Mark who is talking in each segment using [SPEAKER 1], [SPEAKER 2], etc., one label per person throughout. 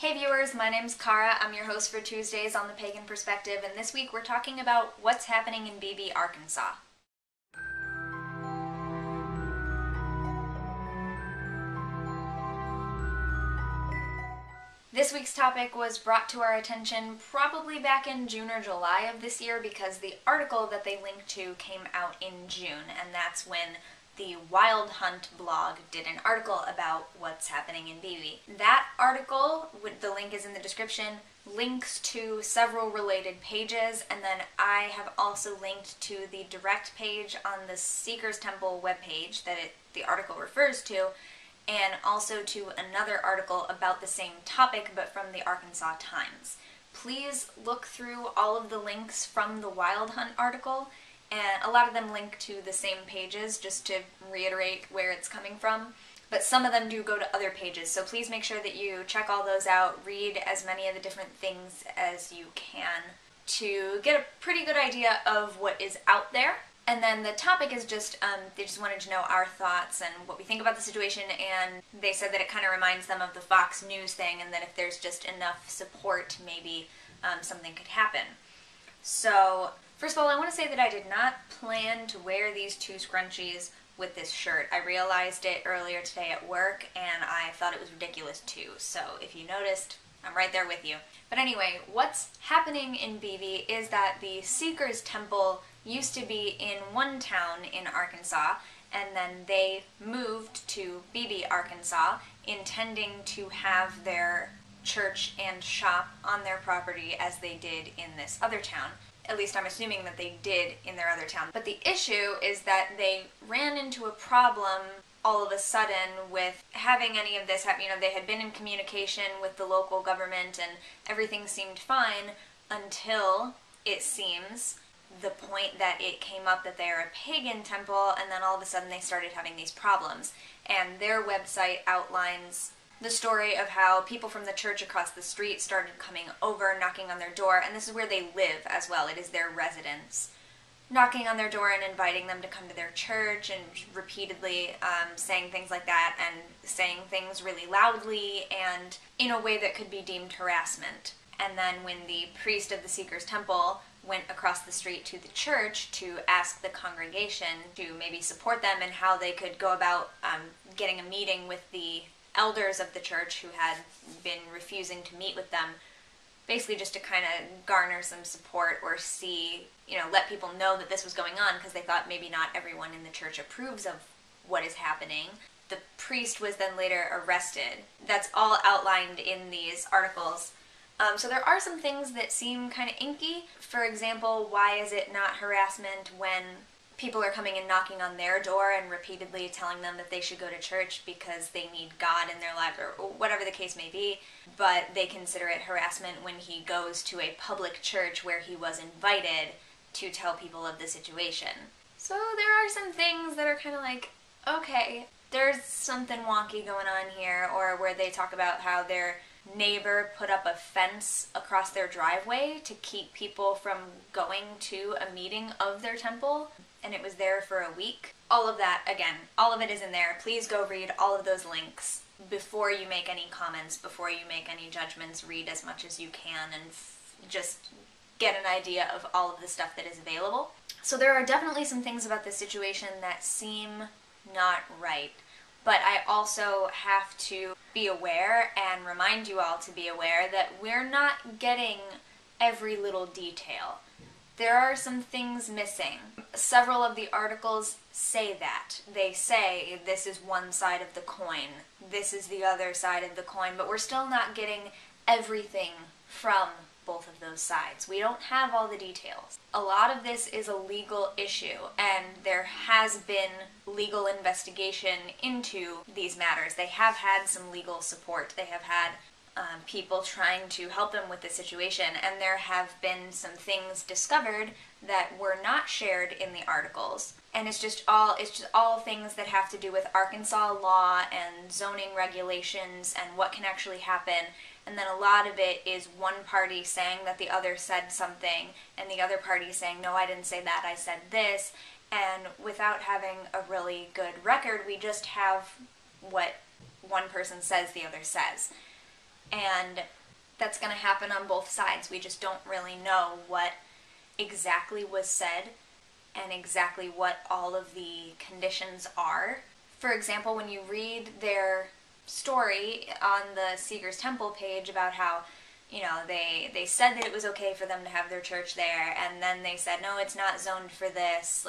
[SPEAKER 1] Hey viewers, my name's Cara. I'm your host for Tuesdays on the Pagan Perspective, and this week we're talking about what's happening in Beebe, Arkansas. This week's topic was brought to our attention probably back in June or July of this year because the article that they linked to came out in June, and that's when the Wild Hunt blog did an article about what's happening in Beebe. That article, the link is in the description, links to several related pages, and then I have also linked to the direct page on the Seeker's Temple webpage that the article refers to, and also to another article about the same topic but from the Arkansas Times. Please look through all of the links from the Wild Hunt article, and a lot of them link to the same pages, just to reiterate where it's coming from. But some of them do go to other pages, so please make sure that you check all those out, read as many of the different things as you can to get a pretty good idea of what is out there. And then the topic is just, they just wanted to know our thoughts and what we think about the situation, and they said that it kind of reminds them of the Fox News thing, and that if there's just enough support, maybe something could happen. So, first of all, I want to say that I did not plan to wear these two scrunchies with this shirt. I realized it earlier today at work, and I thought it was ridiculous too. So, if you noticed, I'm right there with you. But anyway, what's happening in Beebe is that the Seeker's Temple used to be in one town in Arkansas, and then they moved to Beebe, Arkansas, intending to have their church and shop on their property as they did in this other town. At least I'm assuming that they did in their other town. But the issue is that they ran into a problem all of a sudden with having any of this happen. You know, they had been in communication with the local government and everything seemed fine until, it seems, the point that it came up that they're a pagan temple, and then all of a sudden they started having these problems. And their website outlines the story of how people from the church across the street started coming over, knocking on their door, and this is where they live as well. It is their residence. Knocking on their door and inviting them to come to their church, and repeatedly saying things like that, and saying things really loudly and in a way that could be deemed harassment. And then when the priest of the Seeker's Temple went across the street to the church to ask the congregation to maybe support them and how they could go about getting a meeting with the elders of the church who had been refusing to meet with them, basically just to kind of garner some support or see, let people know that this was going on, because they thought maybe not everyone in the church approves of what is happening. The priest was then later arrested. That's all outlined in these articles. So there are some things that seem kind of inky. For example, why is it not harassment when people are coming and knocking on their door and repeatedly telling them that they should go to church because they need God in their lives, or whatever the case may be, but they consider it harassment when he goes to a public church where he was invited to tell people of the situation. So there are some things that are kind of like, okay, there's something wonky going on here, or where they talk about how their neighbor put up a fence across their driveway to keep people from going to a meeting of their temple, and it was there for a week. All of that, again, all of it is in there. Please go read all of those links before you make any comments, before you make any judgments. Read as much as you can and just get an idea of all of the stuff that is available. So there are definitely some things about this situation that seem not right. But I also have to be aware and remind you all to be aware that we're not getting every little detail. There are some things missing. Several of the articles say that. They say this is one side of the coin, this is the other side of the coin, but we're still not getting everything from both of those sides. We don't have all the details. A lot of this is a legal issue, and there has been legal investigation into these matters. They have had some legal support. They have had people trying to help them with the situation, and there have been some things discovered that were not shared in the articles. And it's just all things that have to do with Arkansas law and zoning regulations and what can actually happen. And then a lot of it is one party saying that the other said something, and the other party saying, no, I didn't say that, I said this. And without having a really good record, we just have what one person says the other says. and that's going to happen on both sides. We just don't really know what exactly was said and exactly what all of the conditions are. For example, when you read their story on the Seeker's Temple page about how, they said that it was okay for them to have their church there, and then they said, no, it's not zoned for this,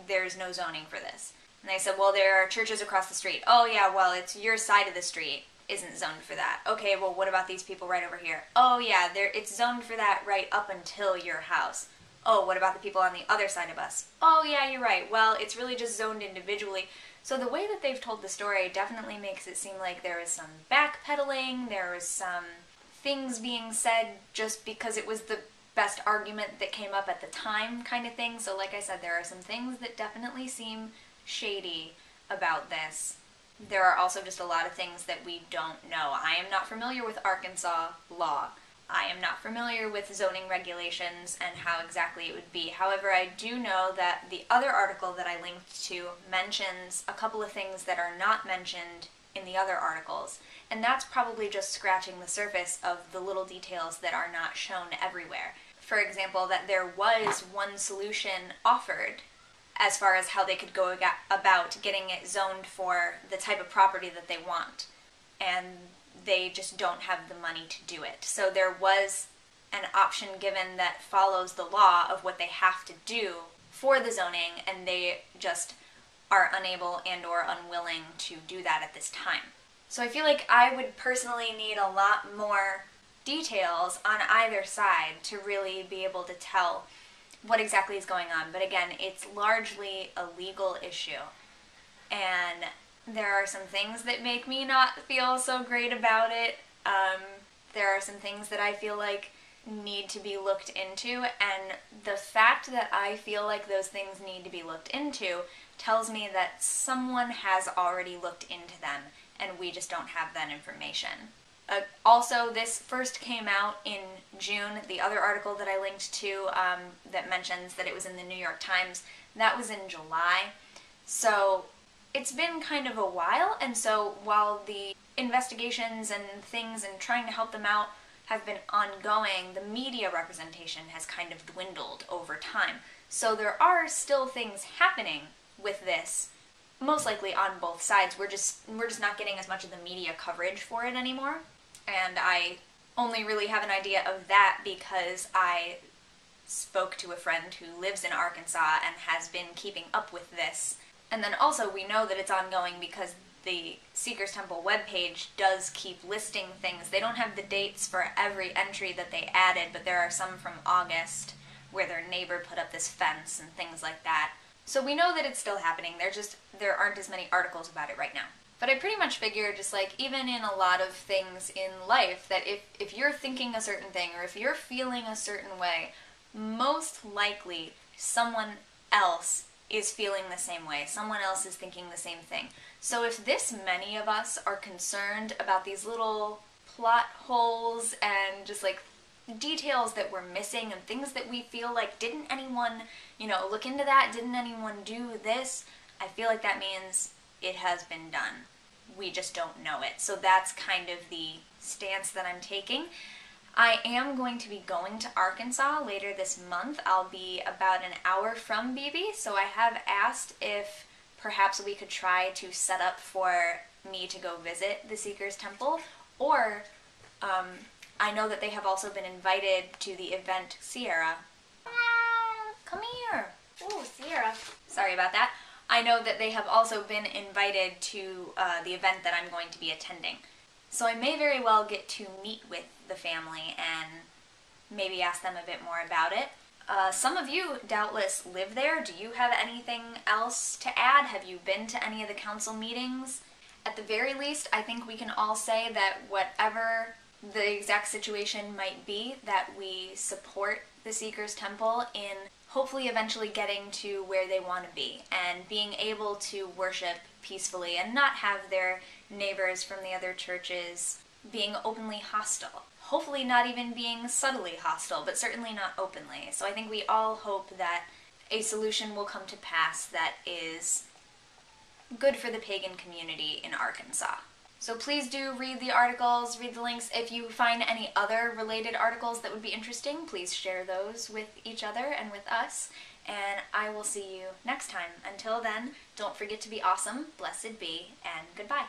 [SPEAKER 1] there's no zoning for this. And they said, well, there are churches across the street. Oh yeah, well, it's your side of the street isn't zoned for that. Okay, well, what about these people right over here? Oh yeah, it's zoned for that right up until your house. Oh, what about the people on the other side of us? Oh yeah, you're right. Well, it's really just zoned individually. So the way that they've told the story definitely makes it seem like there was some backpedaling, there was some things being said just because it was the best argument that came up at the time kind of thing. So like I said, there are some things that definitely seem shady about this. There are also just a lot of things that we don't know. I am not familiar with Arkansas law. I am not familiar with zoning regulations and how exactly it would be. However, I do know that the other article that I linked to mentions a couple of things that are not mentioned in the other articles, and that's probably just scratching the surface of the little details that are not shown everywhere. For example, that there was one solution offered as far as how they could go about getting it zoned for the type of property that they want, and they just don't have the money to do it. So there was an option given that follows the law of what they have to do for the zoning, and they just are unable and or unwilling to do that at this time. So I feel like I would personally need a lot more details on either side to really be able to tell what exactly is going on. But again, it's largely a legal issue, and there are some things that make me not feel so great about it. There are some things that I feel like need to be looked into, and the fact that I feel like those things need to be looked into tells me that someone has already looked into them, and we just don't have that information. Also, this first came out in June. The other article that I linked to that mentions that it was in the New York Times, that was in July. So it's been kind of a while, and so while the investigations and things and trying to help them out have been ongoing, the media representation has kind of dwindled over time. So there are still things happening with this, most likely on both sides. We're just not getting as much of the media coverage for it anymore. And I only really have an idea of that because I spoke to a friend who lives in Arkansas and has been keeping up with this. And then also we know that it's ongoing because the Seeker's Temple webpage does keep listing things. They don't have the dates for every entry that they added, but there are some from August where their neighbor put up this fence and things like that. So we know that it's still happening. There aren't as many articles about it right now. But I pretty much figure, just like even in a lot of things in life, that if you're thinking a certain thing or if you're feeling a certain way, most likely someone else is feeling the same way. Someone else is thinking the same thing. So if this many of us are concerned about these little plot holes and just like details that we're missing and things that we feel like, didn't anyone, look into that? Didn't anyone do this? I feel like that means it has been done. We just don't know it. So that's kind of the stance that I'm taking. I am going to be going to Arkansas later this month. I'll be about an hour from Beebe, so I have asked if perhaps we could try to set up for me to go visit the Seeker's Temple, or I know that they have also been invited to the event Sierra. Come here. Oh, Sierra. Sorry about that. I know that they have also been invited to the event that I'm going to be attending. So I may very well get to meet with the family and maybe ask them a bit more about it. Some of you doubtless live there. Do you have anything else to add? Have you been to any of the council meetings? At the very least, I think we can all say that whatever the exact situation might be, that we support the Seeker's Temple in hopefully eventually getting to where they want to be and being able to worship peacefully and not have their neighbors from the other churches being openly hostile. Hopefully not even being subtly hostile, but certainly not openly. So I think we all hope that a solution will come to pass that is good for the pagan community in Arkansas. So please do read the articles, read the links. If you find any other related articles that would be interesting, please share those with each other and with us. And I will see you next time. Until then, don't forget to be awesome, blessed be, and goodbye.